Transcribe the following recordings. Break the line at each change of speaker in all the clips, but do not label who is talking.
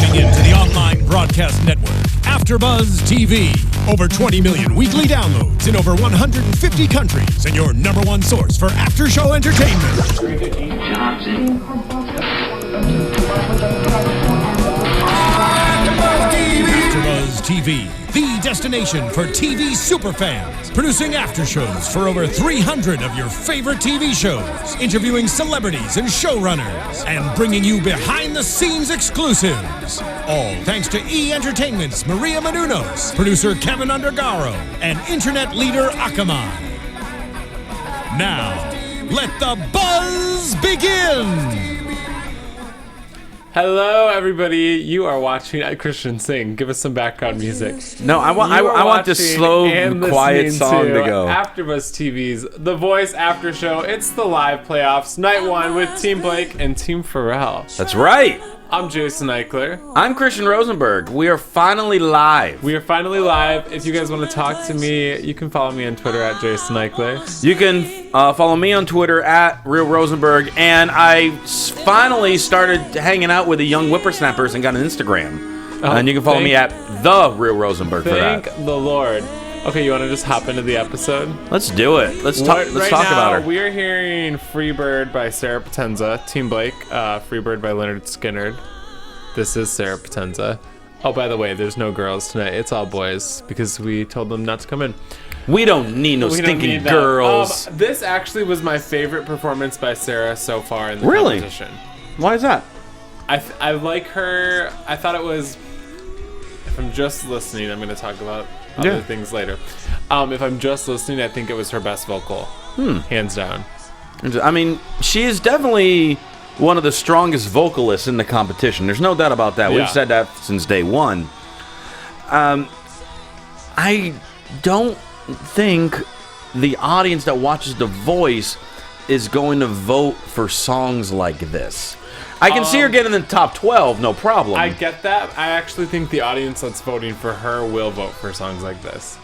Tuning in to the online broadcast network, AFTERBUZZ TV. Over 20 million weekly downloads in over 150 countries, and your number one source for after-show entertainment. AFTERBUZZ TV, the destination for TV superfans. Producing after-shows for over 300 of your favorite TV shows. Interviewing celebrities and showrunners. And bringing you behind-the-scenes exclusives. All thanks to E! Entertainment's Maria Menounos, producer Kevin Undergaro, and internet leader Akamai. Now, let the buzz begin!
Hello, everybody. You are watching Christian sing. Give us some background music.
No, I want this slow, quiet song to go.
AFTERBUZZ TV's The Voice After Show. It's the live playoffs, night one with Team Blake and Team Pharrell.
That's right.
I'm Jason Ikeler.
I'm Christian Rosenberg. We are finally live.
We are finally live. If you guys want to talk to me, you can follow me on Twitter at Jason Ikeler.
You can follow me on Twitter at Real Rosenberg. And I finally started hanging out with the young whippersnappers and got an Instagram. And you can follow me at The Real Rosenberg for that.
Thank the Lord. Okay, you want to just hop into the episode?
Let's do it. Let's talk about her.
We are hearing Freebird by Sarah Potenza, Team Blake, Freebird by Leonard Skinner. This is Sarah Potenza. Oh, by the way, there's no girls tonight. It's all boys because we told them not to come in.
We don't need no stinking girls.
This actually was my favorite performance by Sarah so far in the competition.
Why is that?
I like her. I thought it was... If I'm just listening, I'm going to talk about other things later. If I'm just listening, I think it was her best vocal. Hands down.
I mean, she is definitely one of the strongest vocalists in the competition. There's no doubt about that. Yeah. We've said that since day one. I don't think the audience that watches The Voice is going to vote for songs like this. I can see her getting in the top 12, no problem.
I get that. I actually think the audience that's voting for her will vote for songs like this.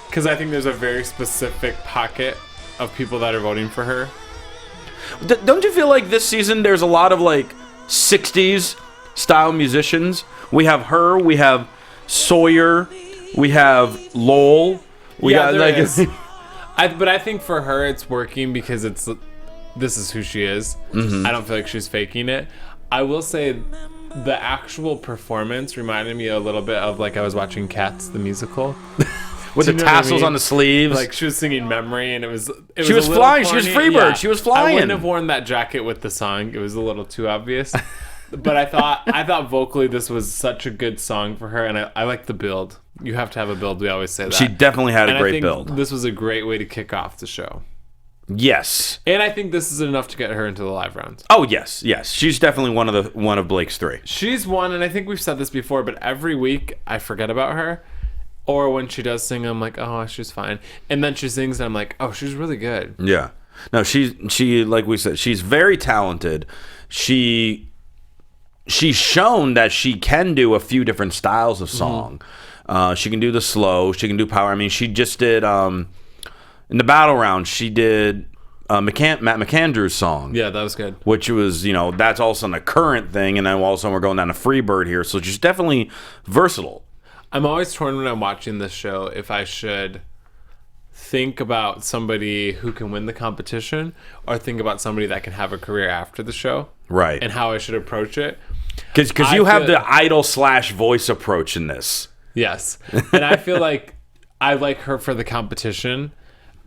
Because I think there's a very specific pocket of people that are voting for her.
Don't you feel like this season there's a lot of like 60s style musicians? We have her, we have Sawyer, we have Lowell.
But I think for her it's working because this is who she is. I don't feel like she's faking it. I will say the actual performance reminded me a little bit of like I was watching Cats, the musical.
With the tassels on the sleeves.
Like she was singing Memory and it was
she was flying.
Corny.
She was Freebird. Yeah. She was flying.
I wouldn't have worn that jacket with the song. It was a little too obvious. But I thought vocally this was such a good song for her, and I like the build. You have to have a build. We always say that.
She definitely had a great build.
This was a great way to kick off the show.
Yes.
And I think this is enough to get her into the live rounds.
Oh, yes. She's definitely one of Blake's three.
She's one, and I think we've said this before, but every week I forget about her. Or when she does sing, I'm like, oh, she's fine. And then she sings, and I'm like, oh, she's really good.
Yeah. No, she like we said, she's very talented. She's shown that she can do a few different styles of song. She can do the slow. She can do power. I mean, she just did... in the battle round, she did Matt McAndrew's song.
Yeah, that was good.
Which was, that's also a current thing, and then also we're going down to Freebird here, so she's definitely versatile.
I'm always torn when I'm watching this show if I should think about somebody who can win the competition or think about somebody that can have a career after the show.
Right.
And how I should approach it.
Because you have the idol/voice approach in this.
Yes. And I feel like I like her for the competition.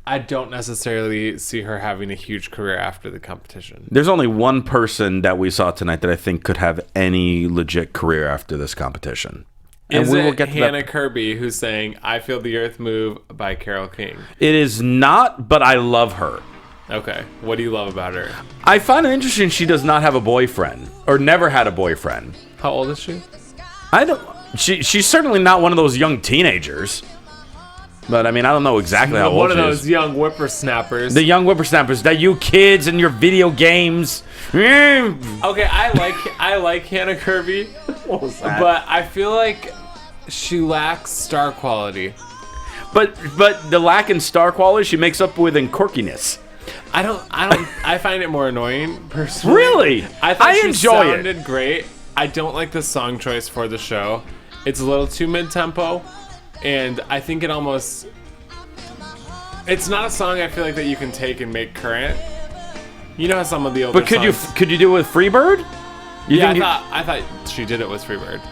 I don't necessarily see her having a huge career after the competition.
There's only one person that we saw tonight that I think could have any legit career after this competition.
And we will get to Hannah Kirby who's saying, I Feel the Earth Move by Carole King?
It is not, but I love her.
Okay. What do you love about her?
I find it interesting she does not have a boyfriend, or never had a boyfriend.
How old is she?
She's certainly not one of those young teenagers. But, I mean, I don't know exactly how old she is.
One of those young whippersnappers.
The young whippersnappers. That you kids and your video games.
Okay, I like Hannah Kirby.
What was that?
But I feel like she lacks star quality.
But the lack in star quality she makes up with in quirkiness.
I find it more annoying, personally.
Really?
I thought she sounded great. I don't like the song choice for the show. It's a little too mid-tempo, and I think it almost... It's not a song I feel like that you can take and make current. You know how some of the older songs...
could you do it with Freebird?
I thought she did it with Freebird.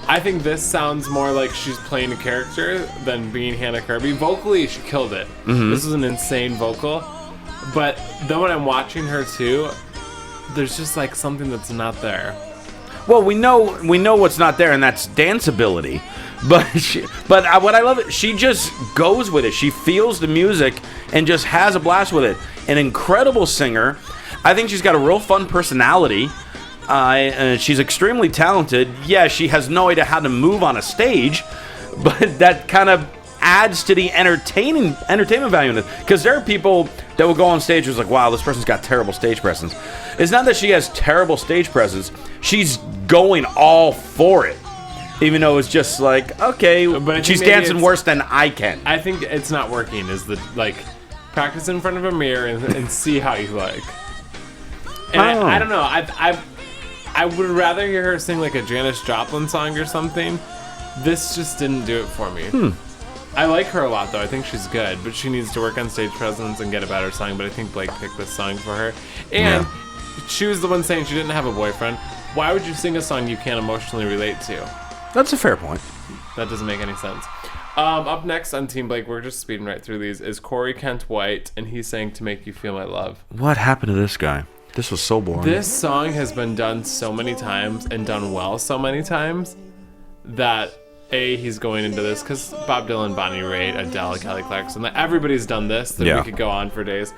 I think this sounds more like she's playing a character than being Hannah Kirby. Vocally, she killed it. Mm-hmm. This was an insane vocal. But then when I'm watching her too, there's just like something that's not there.
Well, we know what's not there, and that's danceability. But what I love, she just goes with it. She feels the music and just has a blast with it. An incredible singer. I think she's got a real fun personality. She's extremely talented. Yeah, she has no idea how to move on a stage, but that kind of adds to the entertainment value in it. Because there are people that will go on stage who's like, wow, this person's got terrible stage presence. It's not that she has terrible stage presence. She's going all for it. Even though it's just like, okay, but she's dancing worse than I can.
I think it's not working, is the, like, practice in front of a mirror and see how you like. And I don't know, I would rather hear her sing like a Janis Joplin song or something. This just didn't do it for me. I like her a lot, though. I think she's good, but she needs to work on stage presence and get a better song. But I think Blake picked this song for her. And she was the one saying she didn't have a boyfriend. Why would you sing a song you can't emotionally relate to?
That's a fair point.
That doesn't make any sense. Up next on Team Blake, we're just speeding right through these, is Corey Kent White, and he's saying To Make You Feel My Love.
What happened to this guy? This was so boring.
This song has been done so many times and done well so many times that he's going into this because Bob Dylan, Bonnie Raitt, Adele, Kelly Clarkson, everybody's done this. That we could go on for days.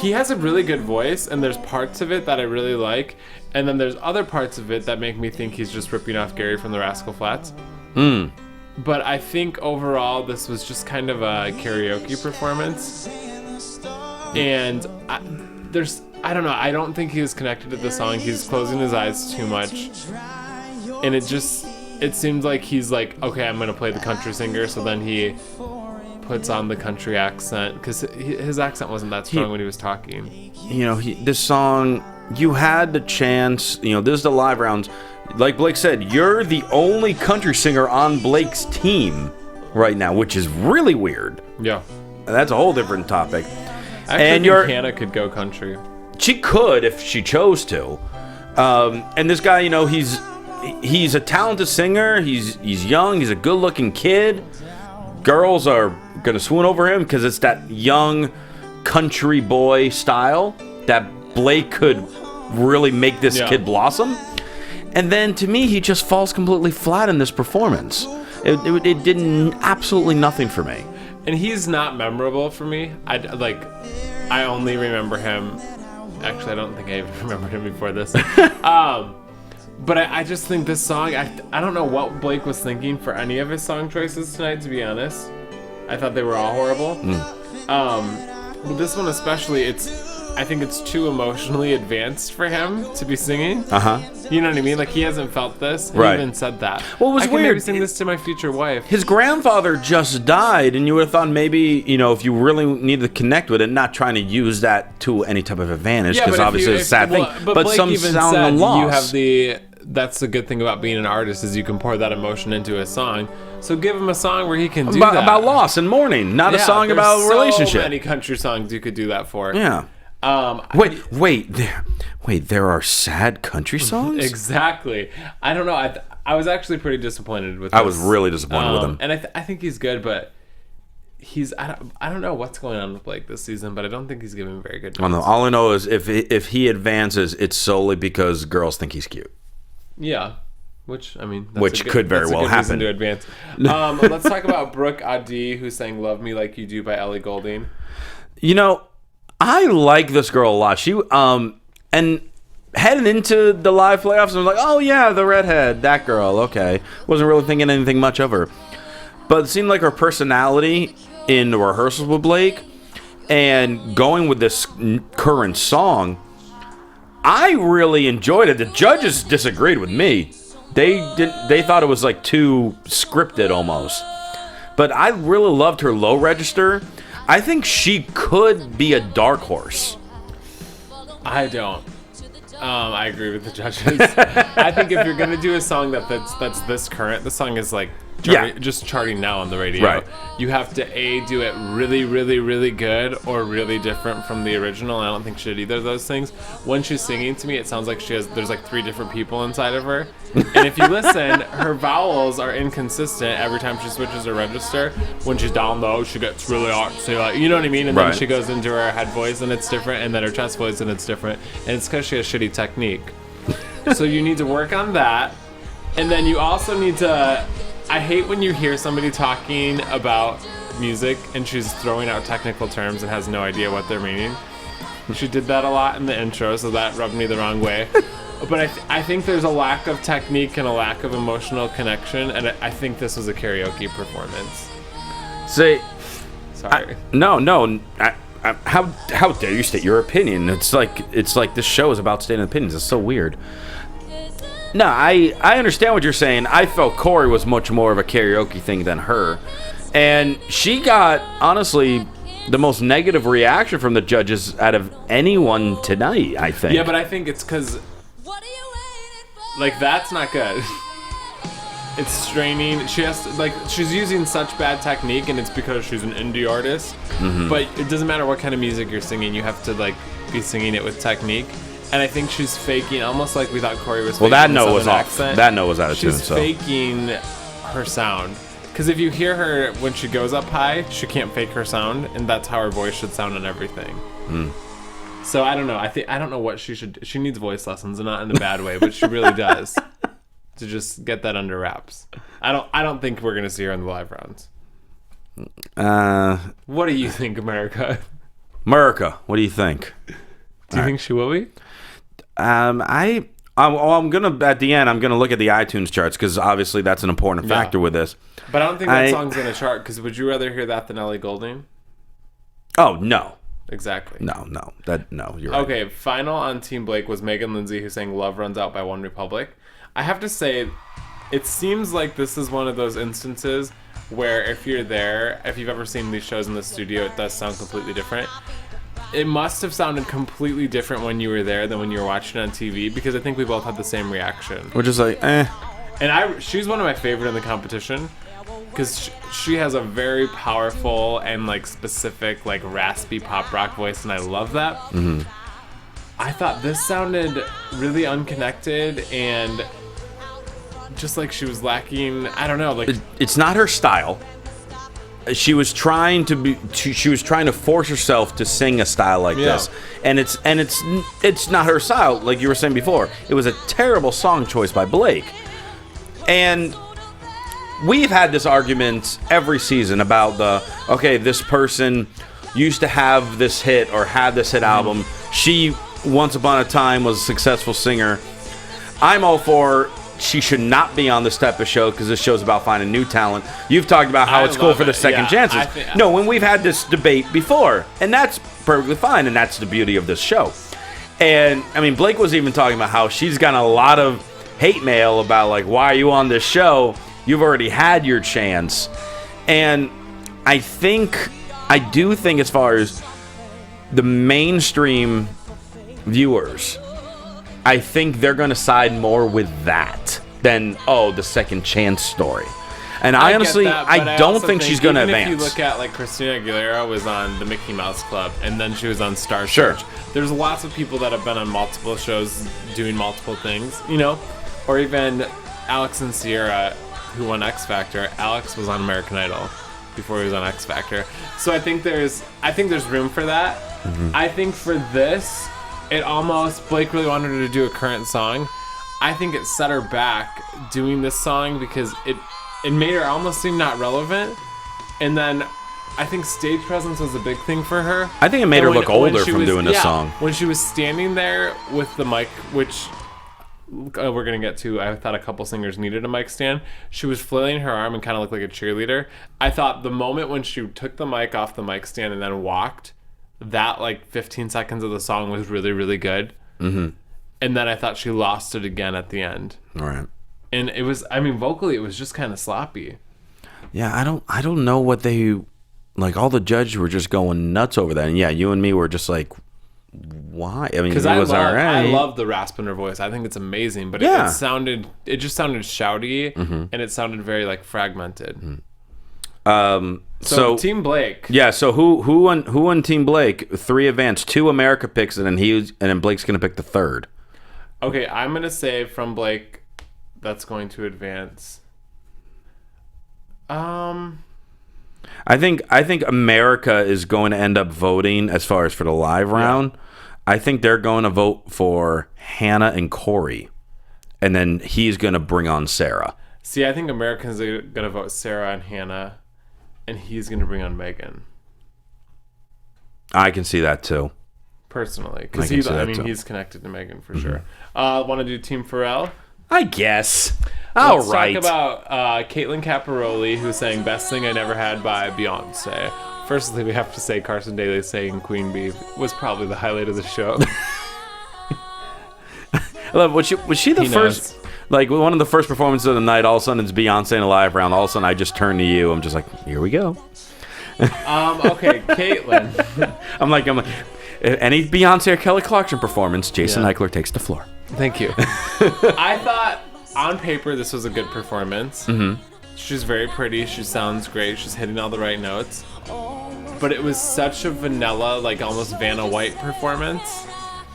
He has a really good voice, and there's parts of it that I really like, and then there's other parts of it that make me think he's just ripping off Gary from the Rascal Flatts. But I think overall this was just kind of a karaoke performance, and I don't know, I don't think he was connected to the song. He's closing his eyes too much, and it seems like he's like, okay, I'm gonna play the country singer, so then he puts on the country accent, because his accent wasn't that strong when he was talking. You know,
this song, you had the chance, this is the live rounds. Like Blake said, you're the only country singer on Blake's team right now, which is really weird.
Yeah.
And that's a whole different topic.
I think Hannah could go country.
She could if she chose to. And this guy, he's a talented singer. He's young. He's a good-looking kid. Girls are gonna swoon over him because it's that young country boy style that Blake could really make this kid blossom. And then to me, he just falls completely flat in this performance. It did absolutely nothing for me.
And he's not memorable for me. I only remember him. Actually, I don't think I even remembered him before this. But I just think this song, I don't know what Blake was thinking for any of his song choices tonight, to be honest. I thought they were all horrible. But this one especially, I think it's too emotionally advanced for him to be singing. You know what I mean? Like, he hasn't felt this. He even said that.
Well, it was
I can
weird.
Maybe sing this to my future wife.
His grandfather just died, and you would have thought maybe, if you really need to connect with it, not trying to use that to any type of advantage, because obviously it's a sad thing.
But Blake
some
even
sound
said
lost.
That's the good thing about being an artist, is you can pour that emotion into a song. So give him a song where he can do that.
About loss and mourning, not a song about a relationship.
So many country songs you could do that for.
Yeah. Wait, there are sad country songs?
Exactly. I don't know. I was actually pretty disappointed with this.
I was really disappointed with him.
And I think he's good, but I don't know what's going on with Blake this season, but I don't think he's giving very good notes.
All I know is if he advances, it's solely because girls think he's cute.
Yeah. Which
could very well happen.
To advance. Let's talk about Brooke Adi, who sang "Love Me Like You Do" by Ellie Goulding.
I like this girl a lot. She and heading into the live playoffs, I was like, oh yeah, the redhead, that girl. Okay, wasn't really thinking anything much of her, but it seemed like her personality in the rehearsals with Blake and going with this current song, I really enjoyed it. The judges disagreed with me. They thought it was like too scripted almost. But I really loved her low register. I think she could be a dark horse.
I don't. I agree with the judges. I think if you're gonna do a song that's this current, the song is like just charting now on the radio.
Right.
You have to do it really, really, really good or really different from the original. I don't think she did either of those things. When she's singing to me, it sounds like there's like 3 different people inside of her. And if you listen, her vowels are inconsistent every time she switches her register. When she's down low, she gets really artsy, you know what I mean? And then she goes into her head voice and it's different, and then her chest voice and it's different. And it's because she has shitty technique. So you need to work on that. And then you also need to... I hate when you hear somebody talking about music and she's throwing out technical terms and has no idea what they're meaning. She did that a lot in the intro, so that rubbed me the wrong way. But I think there's a lack of technique and a lack of emotional connection, and I think this was a karaoke performance.
Say,
sorry.
No. How dare you state your opinion? It's like this show is about stating opinions. It's so weird. No, I understand what you're saying. I felt Corey was much more of a karaoke thing than her. And she got, honestly, the most negative reaction from the judges out of anyone tonight, I think.
Yeah, but I think it's because, like, that's not good. It's straining. She's using such bad technique, and it's because she's an indie artist. Mm-hmm. But it doesn't matter what kind of music you're singing. You have to, like, be singing it with technique. And I think she's faking, almost like we thought Corey was faking.
Well, that note was off.
Accent.
That note was out of tune.
She's faking her sound. Because if you hear her when she goes up high, she can't fake her sound, and that's how her voice should sound and everything. Mm. So I don't know. I don't know what she should. She needs voice lessons, and not in a bad way, but she really does. To just get that under wraps. I don't think we're gonna see her in the live rounds. What do you think, America?
America, what do you think?
Do you think she will be?
I'm gonna at the end. I'm gonna look at the iTunes charts because obviously that's an important factor with this.
But I don't think that song's gonna chart. Because would you rather hear that than Ellie Goulding?
Oh no.
Exactly.
No. You're right.
Okay, final on Team Blake was Megan Lindsay, who sang "Love Runs Out" by One Republic. I have to say, it seems like this is one of those instances where if you've ever seen these shows in the studio, it does sound completely different. It must have sounded completely different when you were there than when you were watching it on TV, because I think we both had the same reaction.
We're just like, eh.
And she's one of my favorite in the competition, because she has a very powerful and like specific, like raspy pop rock voice, and I love that. Mm-hmm. I thought this sounded really unconnected and just like she was lacking. I don't know, like
it's not her style. She was trying to force herself to sing a style like this, and it's not her style. Like you were saying before, it was a terrible song choice by Blake, and we've had this argument every season about this person used to have this hit or had this hit album. She once upon a time was a successful singer. I'm all for. She should not be on this type of show because this show's about finding new talent. You've talked about how it's cool for the second chances. No, when we've had this debate before, and that's perfectly fine, and that's the beauty of this show. And, I mean, Blake was even talking about how she's gotten a lot of hate mail about, like, why are you on this show? You've already had your chance. And I do think as far as the mainstream viewers, I think they're going to side more with that than, the second chance story. And I honestly, I don't think she's going to advance.
If you look at, like, Christina Aguilera was on the Mickey Mouse Club, and then she was on Star
Search.
Search. There's lots of people that have been on multiple shows doing multiple things, or even Alex and Sierra, who won X Factor. Alex was on American Idol before he was on X Factor. So I think there's room for that. Mm-hmm. I think for this, Blake really wanted her to do a current song. I think it set her back doing this song because it made her almost seem not relevant. And then I think stage presence was a big thing for her.
I think it made her look older from doing this song.
When she was standing there with the mic, which we're going to get to, I thought a couple singers needed a mic stand. She was flailing her arm and kind of looked like a cheerleader. I thought the moment when she took the mic off the mic stand and then walked, that like 15 seconds of the song was really, really good. Mm-hmm. And then I thought she lost it again at the end.
All right.
And it was, vocally it was just kind of sloppy.
Yeah, I don't know what they, like all the judges were just going nuts over that. And yeah, you and me were just like, why? I mean,
Because
it was all right.
I love the rasp in her voice. I think it's amazing, but it just sounded shouty, and it sounded very like fragmented. So Team Blake.
Yeah. So who won Team Blake? 3 advance, 2 America picks, and then Blake's gonna pick the 3rd.
Okay, I'm gonna say from Blake, that's going to advance.
I think America is going to end up voting as far as for the live round. I think they're going to vote for Hannah and Corey, and then he's going to bring on Sarah.
See, I think Americans are going to vote Sarah and Hannah, and he's going to bring on Megan.
I can see that too.
Personally, because he's connected to Megan for sure. Want to do Team Pharrell?
I guess.
Let's talk about Caitlin Caparoli, who sang "Best Thing I Never Had" by Beyonce. Firstly, we have to say Carson Daly saying "Queen Bee" was probably the highlight of the show.
I love. Was she the first? Like one of the first performances of the night. All of a sudden, it's Beyonce in a live round. All of a sudden, I just turn to you. I'm just like, here we go.
Okay, Caitlin.
I'm like, any Beyonce or Kelly Clarkson performance, Jason Ikeler takes the floor.
Thank you. I thought on paper this was a good performance. She's very pretty. She sounds great. She's hitting all the right notes. But it was such a vanilla, like almost Vanna White performance.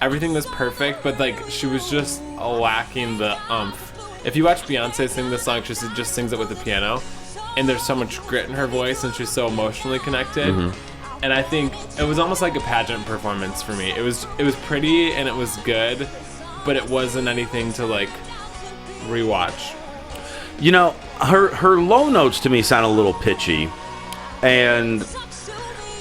Everything was perfect, but like she was just lacking the umph. If you watch Beyonce sing this song, she just sings it with the piano, and there's so much grit in her voice, and she's so emotionally connected. And I think it was almost like a pageant performance for me. It was pretty and it was good, but it wasn't anything to like rewatch.
You know, her low notes to me sound a little pitchy, and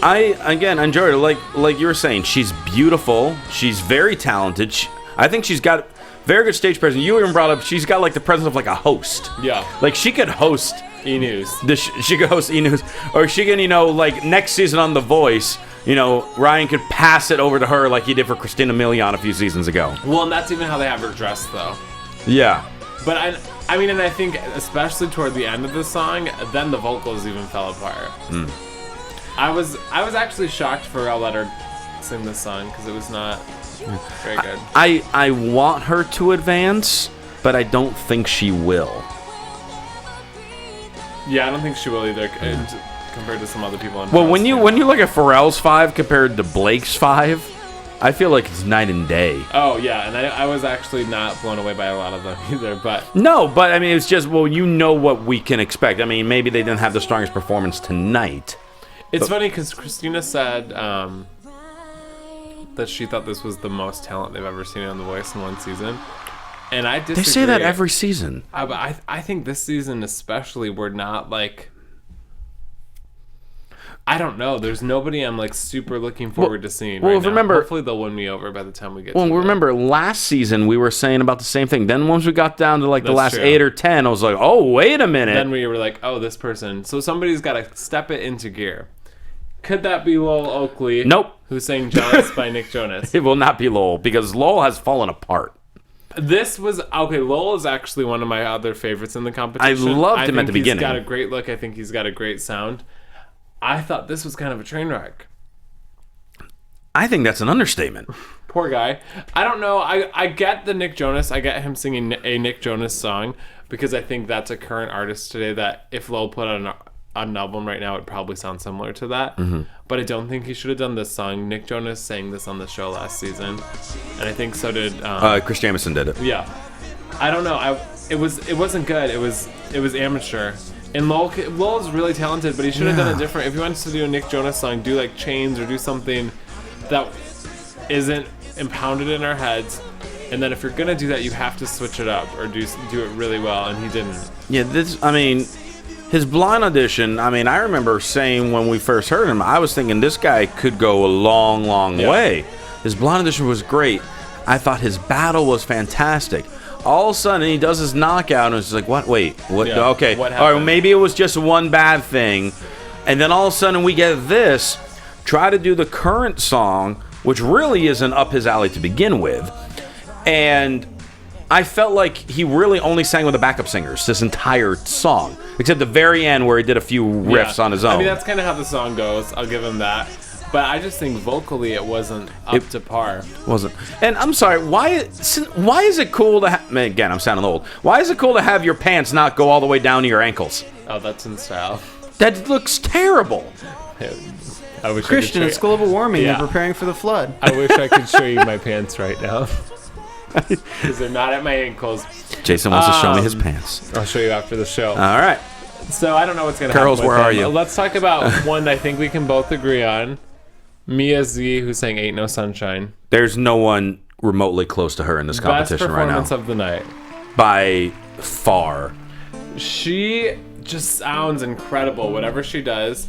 I again enjoyed her. Like you were saying, she's beautiful. She's very talented. I think she's got very good stage presence. You even brought up she's got like the presence of like a host.
Yeah,
like she could host
E-News.
She could host E-News, or she can, like next season on The Voice, Ryan could pass it over to her like he did for Christina Milian a few seasons ago.
Well, and that's even how they have her dressed, though.
Yeah.
But I mean, and I think especially toward the end of the song, then the vocals even fell apart. I was actually shocked Pharrell let her sing this song because it was not very good.
I want her to advance, but I don't think she will.
Yeah, I don't think she will either, compared to some other people.
Well, when you look at Pharrell's 5 compared to Blake's 5, I feel like it's night and day.
Oh yeah, and I was actually not blown away by a lot of them either. But
no, but I mean, it's just what we can expect. I mean, maybe they didn't have the strongest performance tonight.
It's funny because Christina said that she thought this was the most talent they've ever seen on The Voice in one season. And I disagree.
They say that every season.
But I think this season especially, we're not like... I don't know. There's nobody I'm like super looking forward to seeing right now.
Remember,
hopefully they'll win me over by the time we get to it.
Remember, last season we were saying about the same thing. Then once we got down to like the last 8 or 10, I was like, oh, wait a minute.
Then we were like, oh, this person. So somebody's got to step it into gear. Could that be Lowell Oakley?
Nope.
Who sang Jealous by Nick Jonas?
It will not be Lowell, because Lowell has fallen apart.
This was okay. Lowell is actually one of my other favorites in the competition.
I loved him at the beginning.
He's got a great look. I think he's got a great sound. I thought this was kind of a train wreck.
I think that's an understatement.
Poor guy. I don't know. I get the Nick Jonas. I get him singing a Nick Jonas song because I think that's a current artist today that if Lowell put on an album right now, it would probably sound similar to that. But I don't think he should have done this song. Nick Jonas sang this on the show last season, and I think so did
Chris Jamison did it.
Yeah, I don't know. It wasn't good. It was amateur. And Lowell is really talented, but he should have done it different. If he wants to do a Nick Jonas song, do like Chains or do something that isn't impounded in our heads. And then if you're gonna do that, you have to switch it up or do it really well. And he didn't. Yeah,
his blind audition, I remember saying when we first heard him, I was thinking this guy could go a long, long way. His blind audition was great. I thought his battle was fantastic. All of a sudden, he does his knockout, and it's like, what? Wait, what?
Yeah,
okay.
What
all right, maybe it was just one bad thing. And then all of a sudden, we get this. Try to do the current song, which really isn't up his alley to begin with. And I felt like he really only sang with the backup singers this entire song, except the very end where he did a few riffs on his own.
That's kind of how the song goes. I'll give him that. But I just think vocally it wasn't up to par.
Wasn't. And I'm sorry, why is it cool to have... Again, I'm sounding old. Why is it cool to have your pants not go all the way down to your ankles?
Oh, that's in style.
That looks terrible.
I wish
Christian, it's global warming.
Yeah.
They're preparing for the flood.
I wish I could show you my pants right now. Because they're not at my ankles.
Jason wants to show me his pants.
I'll show you after the show.
All right.
So I don't know what's going to happen.
Girls, where are you?
Let's talk about one I think we can both agree on. Mia Z, who sang Ain't No Sunshine.
There's no one remotely close to her in this competition right now.
Best performance of the night.
By far.
She just sounds incredible. Whatever she does,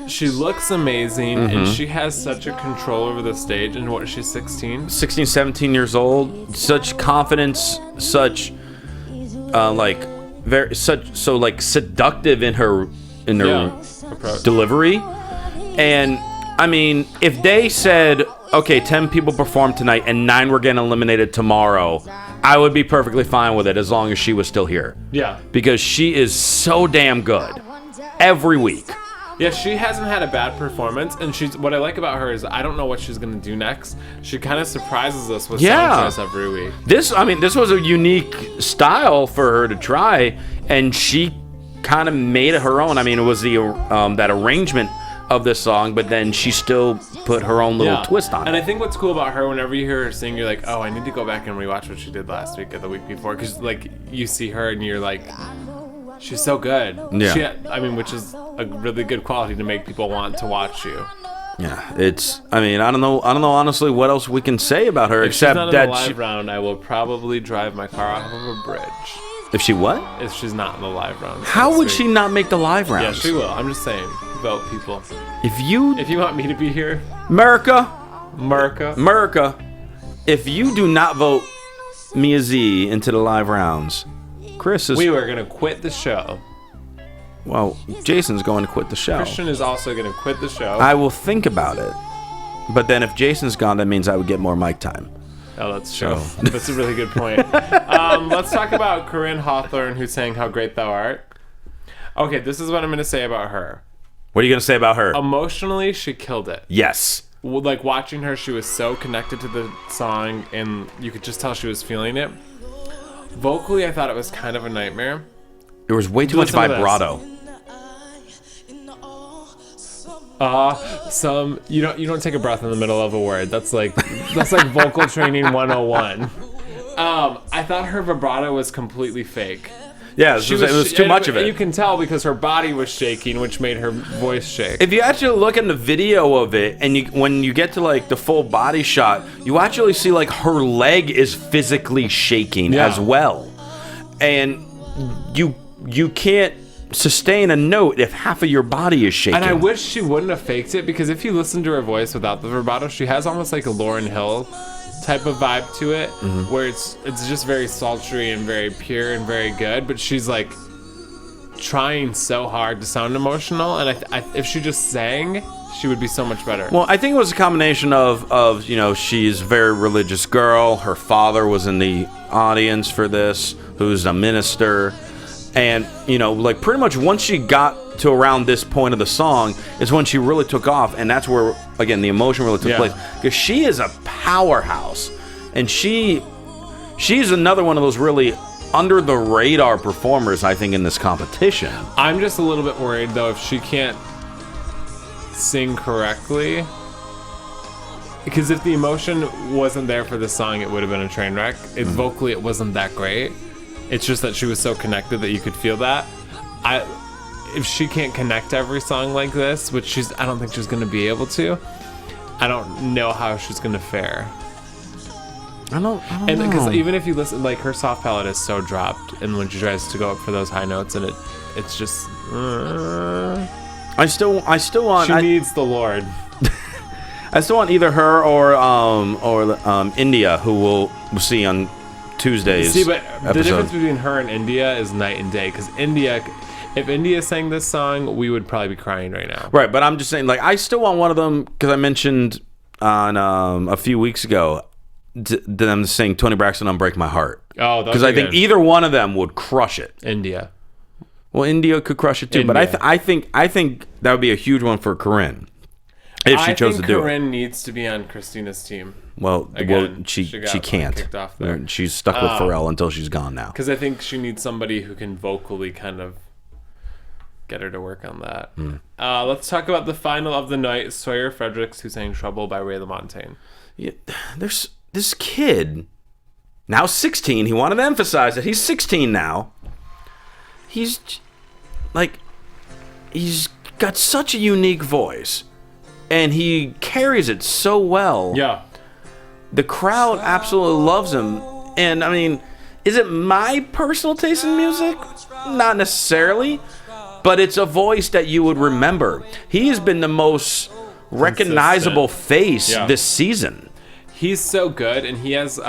she looks amazing, and she has such a control over the stage. And what is she, 16?
16, 17 years old. Such confidence, such seductive in her delivery. And I mean, if they said, okay, 10 people performed tonight and 9 were getting eliminated tomorrow, I would be perfectly fine with it as long as she was still here.
Yeah.
Because she is so damn good every week.
Yeah, she hasn't had a bad performance, and what I like about her is I don't know what she's gonna do next. She kind of surprises us with song choice every week.
This was a unique style for her to try, and she kind of made it her own. I mean, it was the that arrangement of this song, but then she still put her own little twist on it.
And I think what's cool about her, whenever you hear her sing, you're like, oh, I need to go back and rewatch what she did last week or the week before, because like you see her and you're like, she's so good.
Yeah.
Which is a really good quality to make people want to watch you.
Yeah, I don't know honestly what else we can say about her, except
she's not
that
in the live round, I will probably drive my car off of a bridge.
If she what?
If she's not in the live round.
How would she not make the live round?
Yeah, she will. I'm just saying. Vote, people.
If you
want me to be here,
America, if you do not vote Mia Z into the live rounds, Chris is...
We were going to quit the show.
Well, Jason's going to quit the show.
Christian is also going to quit the show.
I will think about it. But then if Jason's gone, that means I would get more mic time.
Oh, that's true. That's a really good point. Let's talk about Corinne Hawthorne, who sang How Great Thou Art. Okay, this is what I'm going to say about her.
What are you going to say about her?
Emotionally, she killed it.
Yes.
Like, watching her, she was so connected to the song, and you could just tell she was feeling it. Vocally, I thought it was kind of a nightmare.
There was way too much vibrato.
You don't take a breath in the middle of a word. That's like vocal training 101. I thought her vibrato was completely fake.
Yeah, it was too much of it.
You can tell because her body was shaking, which made her voice shake.
If you actually look in the video of it, and when you get to like the full body shot, you actually see like her leg is physically shaking as well, and you can't sustain a note if half of your body is shaking.
And I wish she wouldn't have faked it, because if you listen to her voice without the vibrato, she has almost like a Lauryn Hill type of vibe to it, where it's just very sultry and very pure and very good, but she's like trying so hard to sound emotional, and if she just sang, she would be so much better.
Well, I think it was a combination of she's a very religious girl. Her father was in the audience for this, who's a minister. And, like pretty much once she got to around this point of the song is when she really took off. And that's where, again, the emotion really took place. Because she is a powerhouse. And she's another one of those really under the radar performers, I think, in this competition.
I'm just a little bit worried, though, if she can't sing correctly. Because if the emotion wasn't there for the song, it would have been a train wreck. Vocally, it wasn't that great. It's just that she was so connected that you could feel that. If she can't connect every song like this, which I don't think she's going to be able to, I don't know how she's going to fare.
I don't
and
know.
Because even if you listen, like, her soft palate is so dropped, and when she tries to go up for those high notes, and it's just...
I still want...
She needs the Lord.
I still want either her or India, who we'll see on Tuesdays.
See, but the difference between her and India is night and day. Because if India sang this song, we would probably be crying right now.
Right, but I'm just saying, like, I still want one of them, because I mentioned on a few weeks ago them to sing Toni Braxton "Unbreak My Heart."
Oh,
because I think either one of them would crush it.
India.
Well, India could crush it too, but I think that would be a huge one for Corinne. If she chose to do
Corinne needs to be on Christina's team.
Well,
Again,
she
got,
can't.
kicked off there.
She's stuck with Pharrell until she's gone now.
Because I think she needs somebody who can vocally kind of get her to work on that. Let's talk about the final of the night. Sawyer Fredericks, who sang Trouble by Ray LaMontagne.
Yeah, there's this kid, now 16. He wanted to emphasize that he's 16 now. He's got such a unique voice, and he carries it so well.
Yeah.
The crowd absolutely loves him. And, I mean, is it my personal taste in music? Not necessarily. But it's a voice that you would remember. He has been the most recognizable face this season.
He's so good, and he has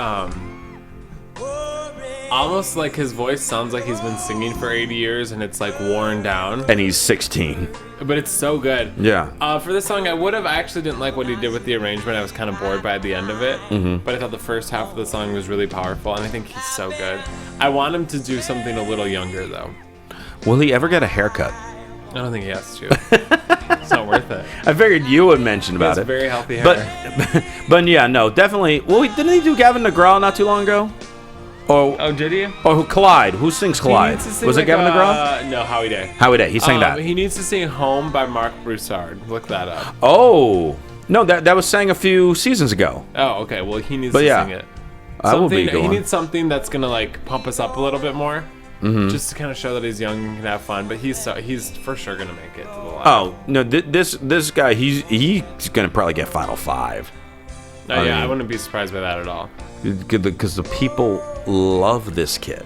almost like his voice sounds like he's been singing for 80 years, and it's like worn down.
And he's 16.
But it's so good.
Yeah.
For this song, I actually didn't like what he did with the arrangement. I was kind of bored by the end of it. But I thought the first half of the song was really powerful, and I think he's so good. I want him to do something a little younger, though.
Will he ever get a haircut?
I don't think he has to. It's not worth it.
I figured you would mention about it.
Very healthy hair.
But yeah, no, definitely. Well, didn't he do Gavin DeGraw not too long ago?
Oh, did he?
Or Clyde? Who sings Clyde? Was it Gavin DeGraw?
No, Howie Day.
Howie Day. He sang that.
He needs to sing Home by Mark Broussard. Look that up.
Oh. No, that was sang a few seasons ago.
Oh, okay. Well, he needs to sing it.
I will be going.
He needs something that's going to like pump us up a little bit more. Just to kind of show that he's young and can have fun, but he's for sure gonna make it to the line.
Oh no, this guy he's gonna probably get Final 5.
I wouldn't be surprised by that at all.
Because the people love this kid.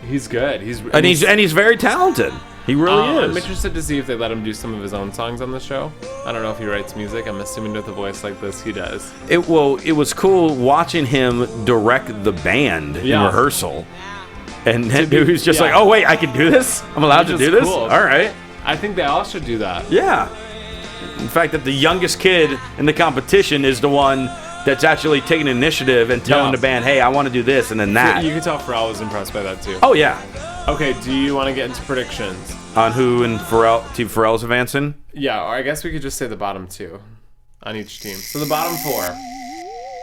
He's good. He's
very talented. He really is.
I'm interested to see if they let him do some of his own songs on the show. I don't know if he writes music. I'm assuming with a voice like this, he does.
It was cool watching him direct the band in rehearsal. And he was just like, oh, wait, I can do this? I'm allowed to do this?
Cool.
All right.
I think they all should do that.
Yeah. In fact, that the youngest kid in the competition is the one that's actually taking initiative and telling the band, hey, I want to do this and then that.
You can tell Pharrell was impressed by that, too.
Oh, yeah.
Okay, do you want to get into predictions?
On who and Team Pharrell's advancing?
Yeah, or I guess we could just say the bottom 2 on each team. So the bottom 4.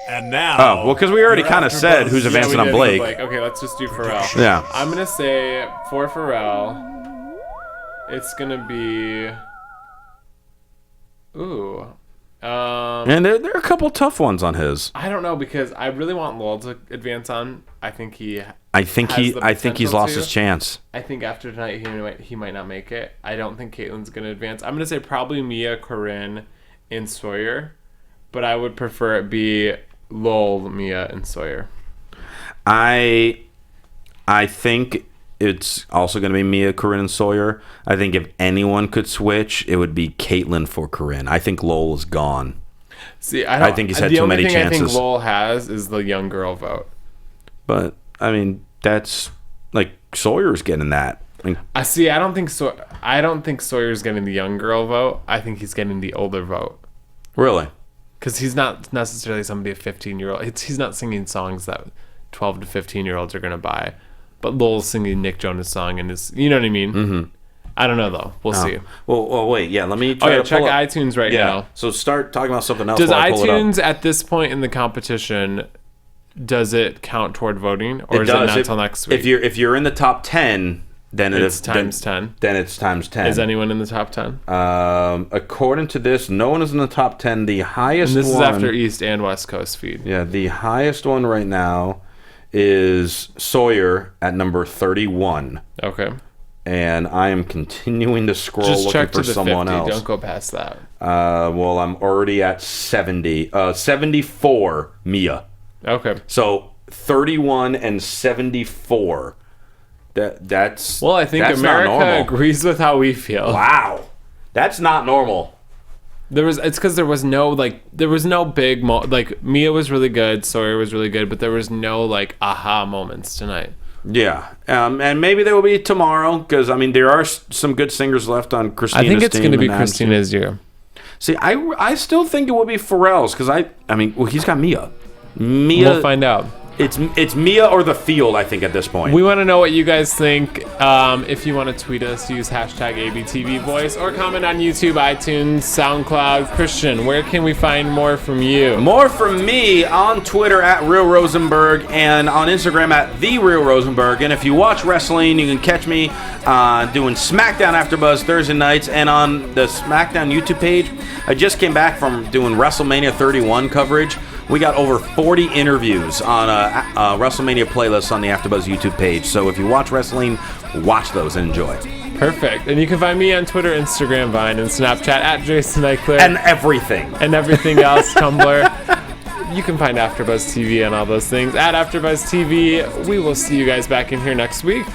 And now...
Oh, well, because we already kind of said who's advancing on Blake.
Okay, let's just do Pharrell.
Yeah.
I'm going to say for Pharrell, it's going to be... Ooh.
And there are a couple tough ones on his.
I don't know, because I really want Lowell to advance on. I think he's
lost his chance.
I think after tonight he might not make it. I don't think Caitlin's going to advance. I'm going to say probably Mia, Corinne, and Sawyer, but I would prefer it be Lowell, Mia, and Sawyer.
I think it's also going to be Mia, Corinne, and Sawyer. I think if anyone could switch, it would be Caitlin for Corinne. I think Lowell is gone.
See, I think
he's had too many chances.
The only thing I think Lowell has is the young girl vote.
But I mean, that's like Sawyer's getting that.
I don't think Sawyer's getting the young girl vote. I think he's getting the older vote.
Really?
Because he's not necessarily somebody a 15-year-old. He's not singing songs that 12 to 15-year-olds are going to buy. But Lowell's singing Nick Jonas' song, and you know what I mean? Mm-hmm. I don't know, though. We'll see.
Well, wait. Yeah, let me try to
check iTunes right now.
So start talking about something else.
Does iTunes, at this point in the competition, does it count toward voting? Or is it not until next week?
If you're in the top 10... Then
it's times 10.
Then it's times 10.
Is anyone in the top 10?
According to this, no one is in the top 10. The highest one...
And this is after East and West Coast feed.
Yeah, the highest one right now is Sawyer at number 31.
Okay.
And I am continuing to scroll looking for someone
50.
else.
Don't go past that.
Well, I'm already at 70. 74, Mia.
Okay.
So 31 and 74. That's
well, I think America agrees with how we feel.
Wow, that's not normal.
It's because there was no big Mia was really good, Sawyer was really good, but there was no like aha moments tonight.
Yeah, and maybe there will be tomorrow because I mean there are some good singers left on Christina's team.
I think it's going to be Christina's year.
See, I still think it will be Pharrell's because I mean he's got Mia. We'll
find out.
It's Mia or the field, I think, at this point.
We want to know what you guys think. If you want to tweet us, use hashtag ABTV Voice or comment on YouTube, iTunes, SoundCloud. Christian, where can we find more from you?
More from me on Twitter at Real Rosenberg and on Instagram at The Real Rosenberg. And if you watch wrestling, you can catch me doing SmackDown AfterBuzz Thursday nights. And on the SmackDown YouTube page, I just came back from doing WrestleMania 31 coverage. We got over 40 interviews on a WrestleMania playlist on the AfterBuzz YouTube page. So if you watch wrestling, watch those and enjoy.
Perfect. And you can find me on Twitter, Instagram, Vine, and Snapchat at Jason Ikeler.
And everything.
And everything else, Tumblr. You can find AfterBuzz TV and all those things at AfterBuzz TV. We will see you guys back in here next week.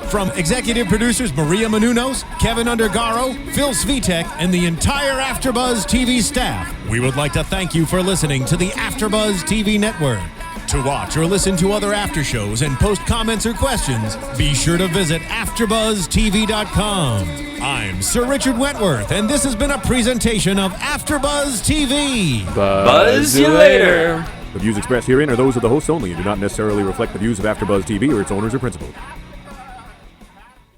From executive producers Maria Menounos, Kevin Undergaro, Phil Svitek, and the entire AfterBuzz TV staff, we would like to thank you for listening to the AfterBuzz TV network. To watch or listen to other after shows and post comments or questions, be sure to visit AfterBuzzTV.com. I'm Sir Richard Wentworth, and this has been a presentation of AfterBuzz TV.
Buzz you later.
The views expressed herein are those of the hosts only and do not necessarily reflect the views of AfterBuzz TV or its owners or principals.